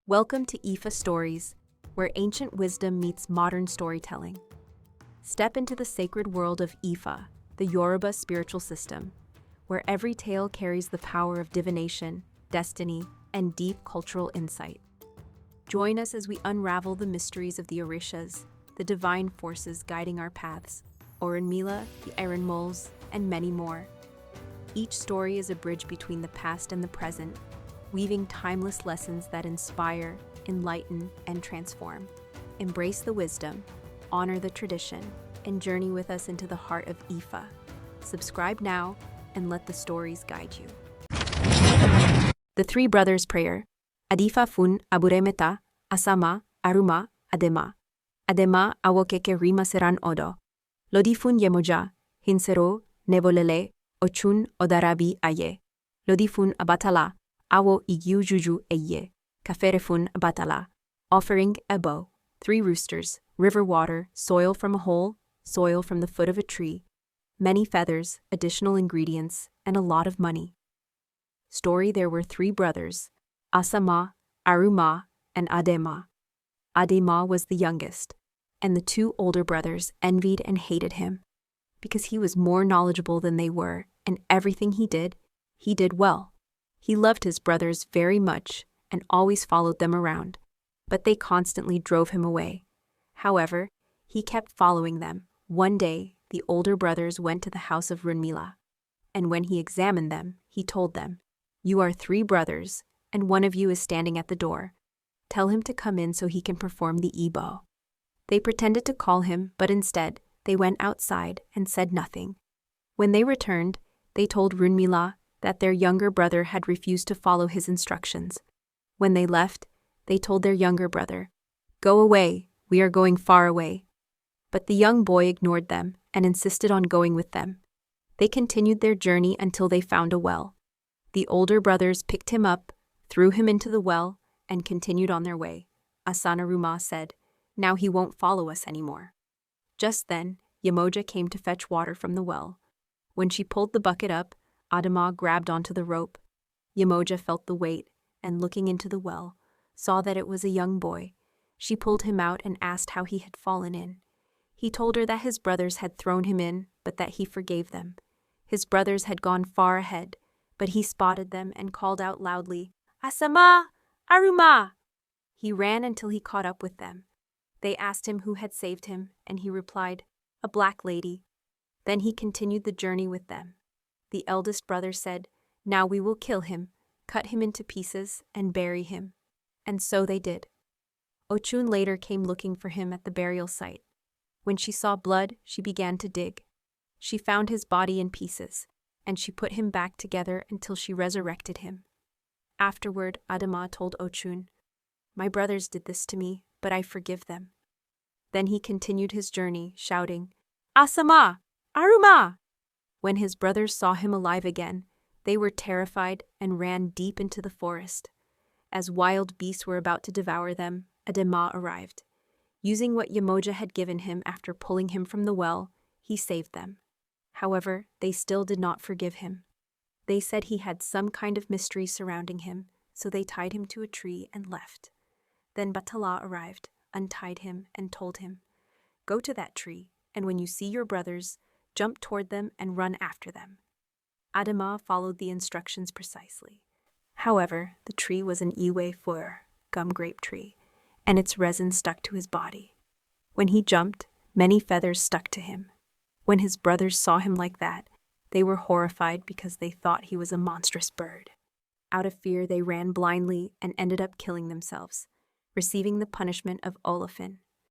Welcome to Ifa Stories, where ancient wisdom meets modern storytelling. Step into the sacred world of Ifa, the Yoruba spiritual system, where every tale carries the power of divination, destiny, and deep cultural insight. Join us as we unravel the mysteries of the Orishas, the divine forces guiding our paths, Àrùmà, the Iron Moles, and many more. Each story is a bridge between the past and the present, weaving timeless lessons that inspire, enlighten, and transform. Embrace the wisdom, honor the tradition, and journey with us into the heart of Ifa. Subscribe now and let the stories guide you. The Three Brothers Prayer. Adifa fun aburemeta, Àṣámà, Àrùmà, Àdèmá. Àdèmá awokeke rima seran odo. Lodi fun Yemoja, hinsero, nevolele, Ochún odarabi aye. Lodi fun abatala, awo igyu juju eye. Kafere fun abatala. Offering ebo, 3 roosters, river water, soil from a hole, soil from the foot of a tree, many feathers, additional ingredients, and a lot of money. Story: there were 3 brothers, Àṣámà, Àrùmà, and Àdèmá. Àdèmá was the youngest, and the 2 older brothers envied and hated him, because he was more knowledgeable than they were, and everything he did well. He loved his brothers very much and always followed them around, but they constantly drove him away. However, he kept following them. One day, the older brothers went to the house of Àrùmà, and when he examined them, he told them, "You are 3 brothers, and one of you is standing at the door. Tell him to come in so he can perform the Ebo." They pretended to call him, but instead, they went outside and said nothing. When they returned, they told Àrùmà that their younger brother had refused to follow his instructions. When they left, they told their younger brother, "Go away, we are going far away." But the young boy ignored them and insisted on going with them. They continued their journey until they found a well. The older brothers picked him up, threw him into the well, and continued on their way. Àrùmà said, "Now he won't follow us anymore." Just then, Yemoja came to fetch water from the well. When she pulled the bucket up, Àdèmá grabbed onto the rope. Yemoja felt the weight, and looking into the well, saw that it was a young boy. She pulled him out and asked how he had fallen in. He told her that his brothers had thrown him in, but that he forgave them. His brothers had gone far ahead, but he spotted them and called out loudly, "Àṣámà! Àrùmà!" He ran until he caught up with them. They asked him who had saved him, and he replied, "A black lady." Then he continued the journey with them. The eldest brother said, "Now we will kill him, cut him into pieces, and bury him." And so they did. Ochún later came looking for him at the burial site. When she saw blood, she began to dig. She found his body in pieces, and she put him back together until she resurrected him. Afterward, Àdèmá told Ochún, "My brothers did this to me, but I forgive them." Then he continued his journey, shouting, "Àṣámà! Àrùmà!" When his brothers saw him alive again, they were terrified and ran deep into the forest. As wild beasts were about to devour them, Àdèmá arrived. Using what Yemoja had given him after pulling him from the well, he saved them. However, they still did not forgive him. They said he had some kind of mystery surrounding him, so they tied him to a tree and left. Then Batala arrived, untied him, and told him, "Go to that tree, and when you see your brothers, jump toward them and run after them." Àdèmá followed the instructions precisely. However, the tree was an iwe fur, gum grape tree, and its resin stuck to his body. When he jumped, many feathers stuck to him. When his brothers saw him like that, they were horrified because they thought he was a monstrous bird. Out of fear, they ran blindly and ended up killing themselves, receiving the punishment of Olófin.